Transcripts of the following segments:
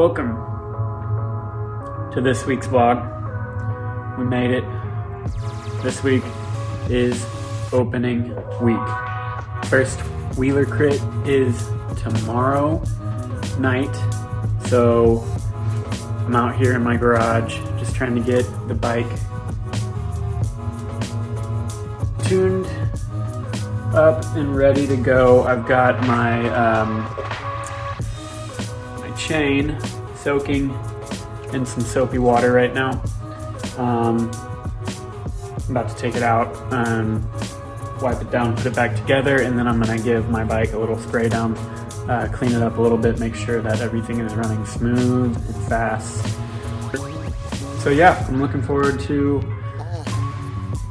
Welcome to this week's vlog. We made it. This week is opening week. First Wheeler Crit is tomorrow night, so I'm out here in my garage just trying to get the bike tuned up and ready to go. I've got my chain soaking in some soapy water right now. I'm about to take it out and wipe it down, put it back together, and then I'm going to give my bike a little spray down, clean it up a little bit, make sure that everything is running smooth and fast. So yeah, I'm looking forward to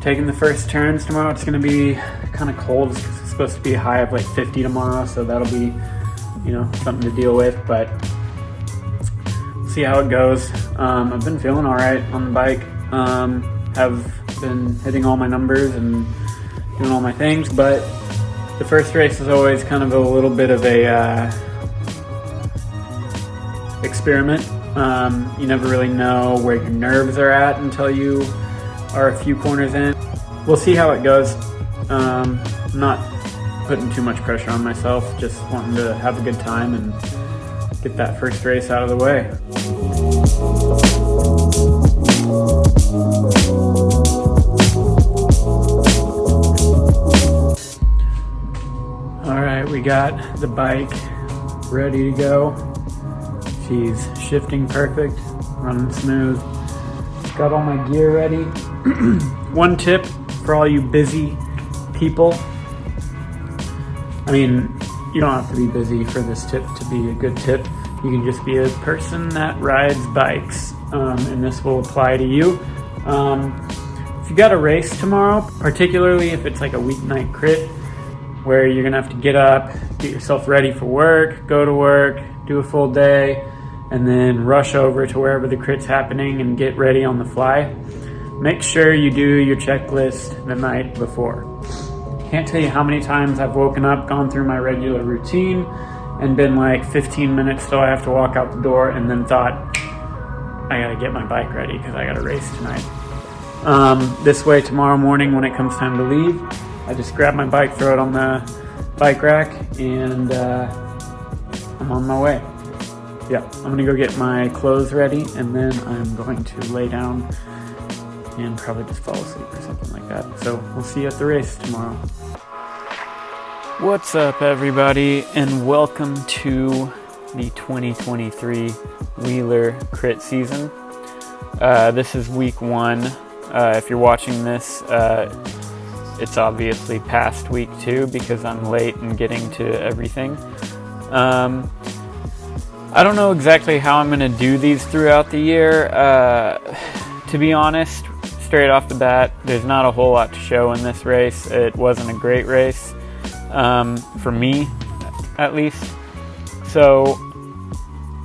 taking the first turns tomorrow. It's going to be kind of cold. It's supposed to be a high of like 50 tomorrow, so that'll be, something to deal with, but see how it goes. I've been feeling all right on the bike. Have been hitting all my numbers and doing all my things, but the first race is always kind of a little bit of a experiment. You never really know where your nerves are at until you are a few corners in. We'll see how it goes. I'm not putting too much pressure on myself, just wanting to have a good time and get that first race out of the way. All right, we got the bike ready to go. She's shifting perfect, running smooth. Got all my gear ready. One tip for all you busy people. I mean, you don't have to be busy for this tip to be a good tip. You can just be a person that rides bikes, and this will apply to you. If you got a race tomorrow, particularly if it's like a weeknight crit, where you're gonna have to get up, get yourself ready for work, go to work, do a full day, and then rush over to wherever the crit's happening and get ready on the fly, make sure you do your checklist the night before. Can't tell you how many times I've woken up, gone through my regular routine, and been like 15 minutes till I have to walk out the door, and then thought, I gotta get my bike ready because I got a race tonight. This way tomorrow morning when it comes time to leave, I just grab my bike, throw it on the bike rack, and I'm on my way. Yeah, I'm gonna go get my clothes ready, and then I'm going to lay down and probably just fall asleep or something like that. So we'll see you at the race tomorrow. What's up, everybody, and welcome to the 2023 Wheeler Crit season. This is week 1. If you're watching this, it's obviously past week 2 because I'm late in getting to everything. I don't know exactly how I'm going to do these throughout the year. To be honest, straight off the bat, there's not a whole lot to show in this race. It wasn't a great race, for me, at least. So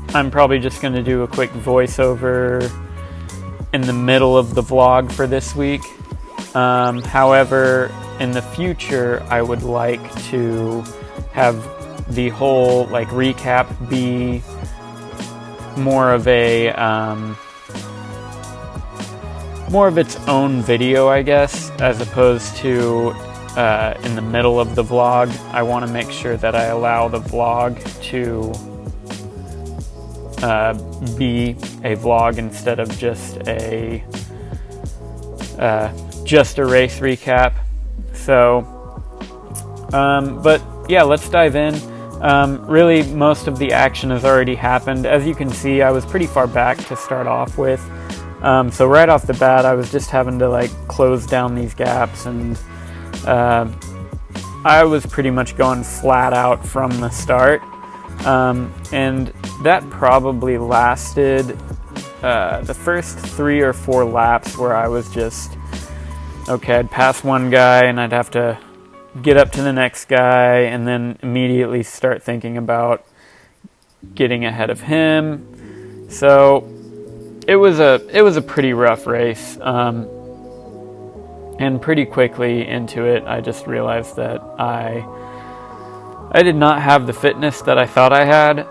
I'm probably just going to do a quick voiceover in the middle of the vlog for this week. However, in the future, I would like to have the whole recap be more of its own video, I guess, as opposed to in the middle of the vlog. I want to make sure that I allow the vlog to be a vlog instead of just a race recap. So, but yeah, let's dive in. Really, most of the action has already happened. As you can see, I was pretty far back to start off with. So right off the bat, I was just having to close down these gaps, and I was pretty much going flat out from the start. And that probably lasted the first 3 or 4 laps where I was just, okay, I'd pass one guy and I'd have to get up to the next guy and then immediately start thinking about getting ahead of him. So it was a pretty rough race, and pretty quickly into it, I just realized that I did not have the fitness that I thought I had.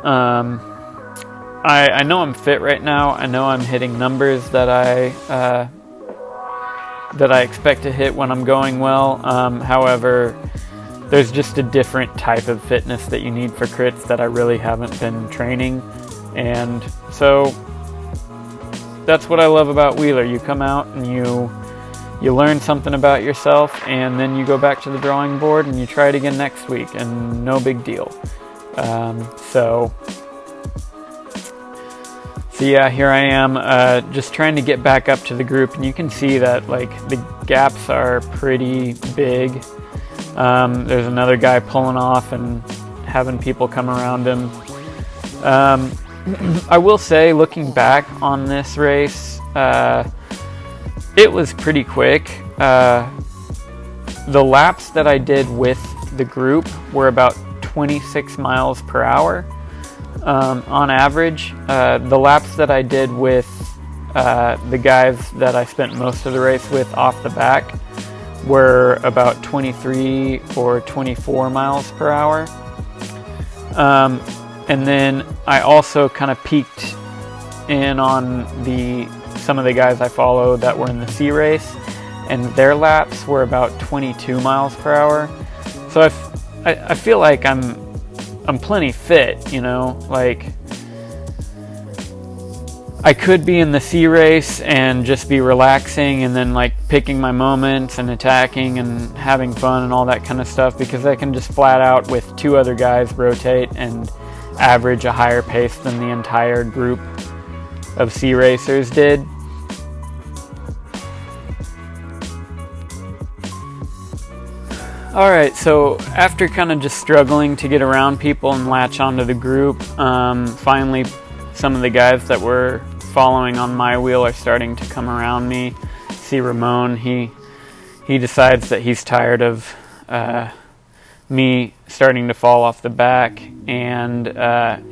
I know I'm fit right now. I know I'm hitting numbers that I expect to hit when I'm going well. However, there's just a different type of fitness that you need for crits that I really haven't been training. And so that's what I love about Wheeler. You come out and you learn something about yourself, and then you go back to the drawing board and you try it again next week, and no big deal. So yeah, here I am, just trying to get back up to the group, and you can see that like the gaps are pretty big. There's another guy pulling off and having people come around him. I will say, looking back on this race, it was pretty quick. The laps that I did with the group were about 26 miles per hour on average. The laps that I did with the guys that I spent most of the race with off the back were about 23 or 24 miles per hour. And then I also kind of peaked in on some of the guys I follow that were in the C race, and their laps were about 22 miles per hour. So I feel like I'm plenty fit, you know, like I could be in the C race and just be relaxing and then like picking my moments and attacking and having fun and all that kind of stuff, because I can just flat out with two other guys rotate and average a higher pace than the entire group of C racers did. Alright, so after kind of just struggling to get around people and latch onto the group, finally some of the guys that were following on my wheel are starting to come around me. See Ramon, he decides that he's tired of me starting to fall off the back, and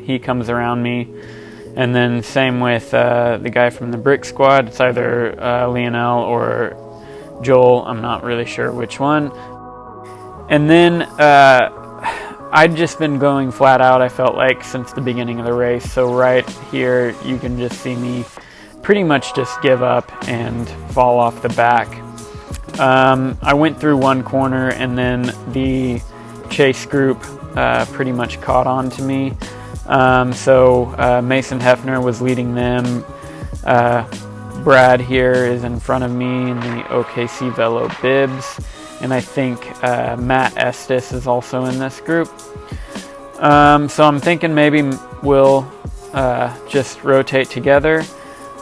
he comes around me. And then same with the guy from the Brick Squad. It's either Lionel or Joel, I'm not really sure which one. And then I'd just been going flat out, I felt like, since the beginning of the race. So right here you can just see me pretty much just give up and fall off the back. I went through one corner, and then the chase group pretty much caught on to me. So Mason Hefner was leading them. Brad here is in front of me in the OKC Velo bibs. And I think Matt Estes is also in this group. So I'm thinking maybe we'll just rotate together.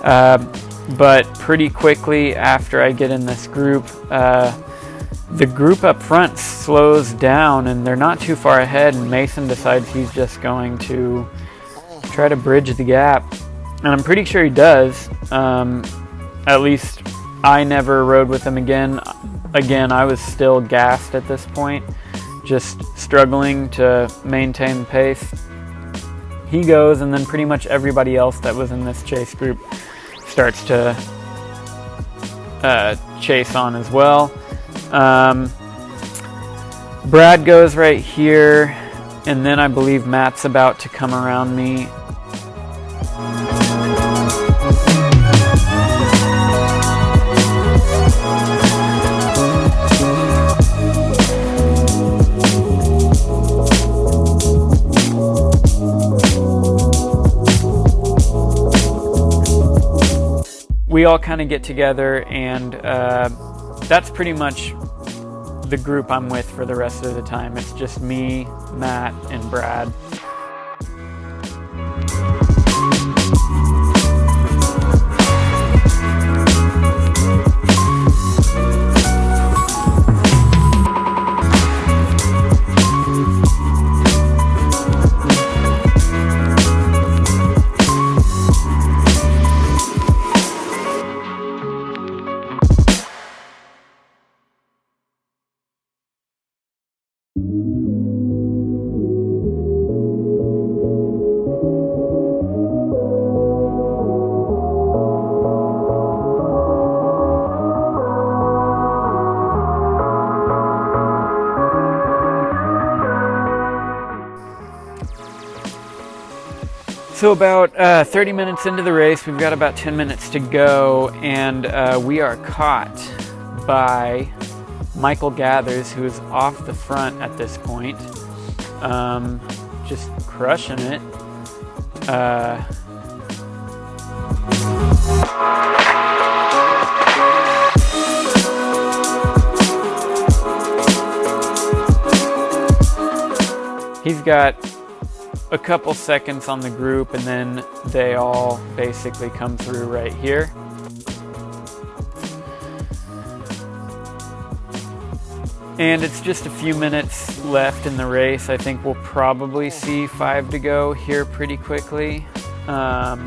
But pretty quickly after I get in this group, the group up front slows down and they're not too far ahead, and Mason decides he's just going to try to bridge the gap. And I'm pretty sure he does. At least I never rode with him again. Again, I was still gassed at this point, just struggling to maintain the pace. He goes, and then pretty much everybody else that was in this chase group starts to chase on as well. Brad goes right here, and then I believe Matt's about to come around me. We all kind of get together, and that's pretty much the group I'm with for the rest of the time. It's just me, Matt, and Brad. So about 30 minutes into the race, we've got about 10 minutes to go, and we are caught by Michael Gathers, who is off the front at this point, just crushing it. He's got a couple seconds on the group, and then they all basically come through right here. And it's just a few minutes left in the race. I think we'll probably see 5 to go here pretty quickly. But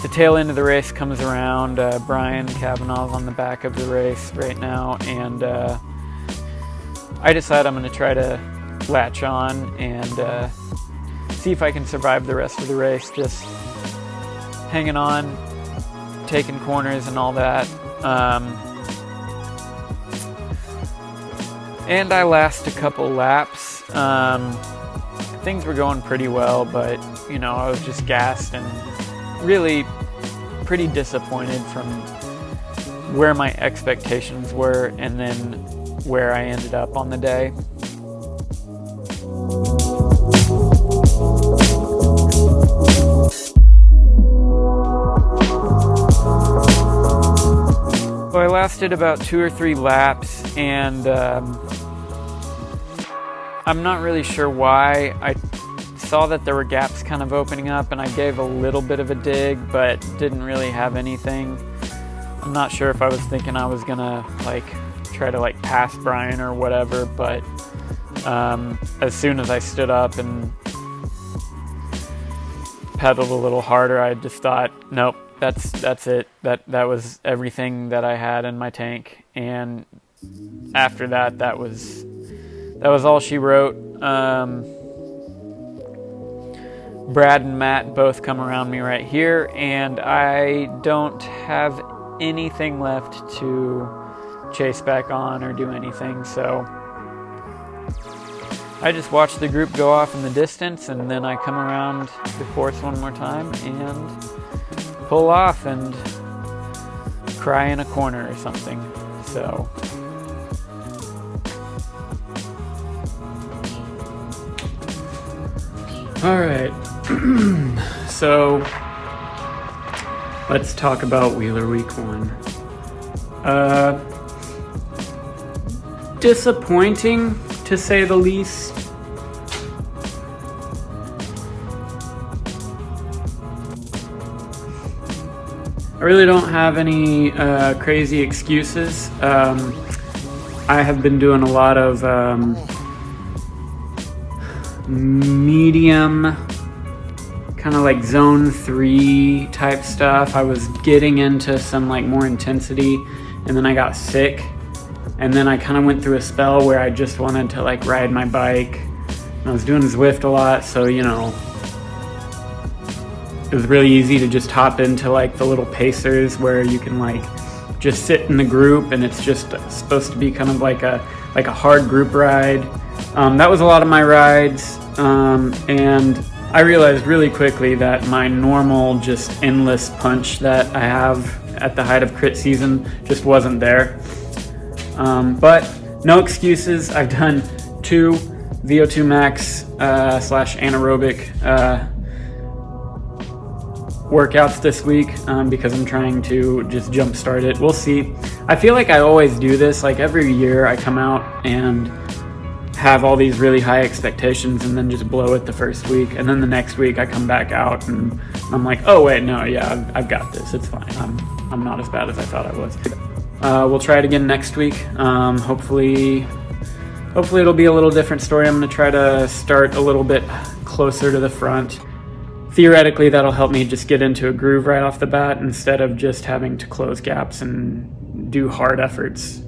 the tail end of the race comes around. Brian Kavanaugh's on the back of the race right now, and I decide I'm going to try to latch on and see if I can survive the rest of the race, just hanging on, taking corners and all that. And I last a couple laps. Things were going pretty well, but I was just gassed and really pretty disappointed from where my expectations were and then where I ended up on the day. So I lasted about 2 or 3 laps, and I'm not really sure why. I saw that there were gaps kind of opening up, and I gave a little bit of a dig, but didn't really have anything. I'm not sure if I was thinking I was gonna try to pass Brian or whatever, but as soon as I stood up and pedaled a little harder, I just thought, nope, that's it. That was everything that I had in my tank. And after that was all she wrote. Brad and Matt both come around me right here, and I don't have anything left to chase back on or do anything, so I just watch the group go off in the distance, and then I come around the course one more time and pull off and cry in a corner or something. So all right. So let's talk about Wheeler Week 1. Disappointing, to say the least. I really don't have any crazy excuses. I have been doing a lot of medium, kind of like zone 3 type stuff. I was getting into some more intensity, and then I got sick, and then I kind of went through a spell where I just wanted to ride my bike. And I was doing Zwift a lot, so it was really easy to just hop into the little pacers where you can just sit in the group, and it's just supposed to be kind of like a hard group ride. That was a lot of my rides, and I realized really quickly that my normal just endless punch that I have at the height of crit season just wasn't there. But no excuses. I've done 2 VO2 max / anaerobic workouts this week because I'm trying to just jumpstart it. We'll see. I feel like I always do this. Every year I come out and have all these really high expectations and then just blow it the first week, and then the next week I come back out and I'm like, oh wait, no, yeah, I've got this. It's fine. I'm not as bad as I thought I was. We'll try it again next week. Hopefully it'll be a little different story. I'm going to try to start a little bit closer to the front. Theoretically, that'll help me just get into a groove right off the bat instead of just having to close gaps and do hard efforts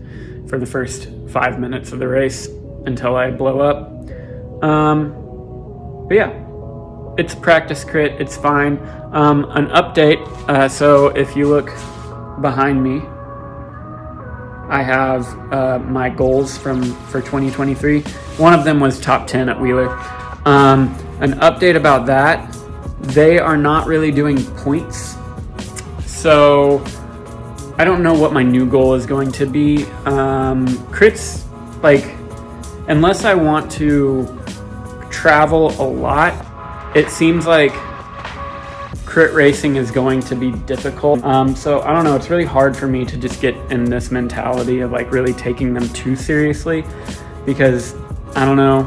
for the first 5 minutes of the race until I blow up. But yeah, it's practice crit. It's fine. An update. So if you look behind me, I have my goals for 2023. One of them was top 10 at Wheeler. An update about that. they are not really doing points. So I don't know what my new goal is going to be. Crits, like, unless I want to travel a lot, it seems like crit racing is going to be difficult. So I don't know, it's really hard for me to just get in this mentality of like really taking them too seriously, because I don't know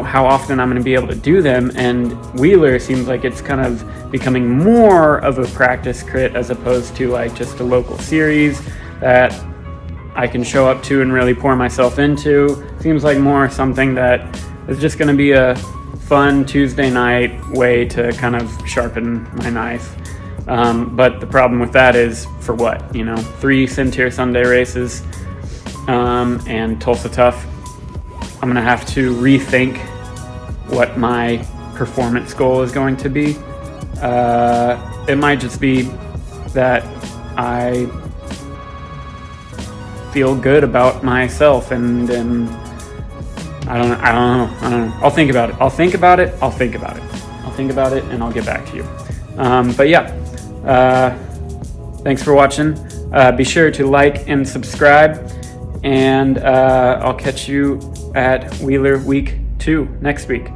how often I'm going to be able to do them, and Wheeler seems like it's kind of becoming more of a practice crit as opposed to like just a local series that I can show up to and really pour myself into. Seems like more something that is just going to be a fun Tuesday night way to kind of sharpen my knife. But the problem with that is, for what? 3 Cintier Sunday races and Tulsa Tough. I'm going to have to rethink what my performance goal is going to be. It might just be that I feel good about myself, and I don't know. I'll think about it, and I'll get back to you. But yeah, thanks for watching. Be sure to like and subscribe, and I'll catch you at Wheeler Week 2 next week.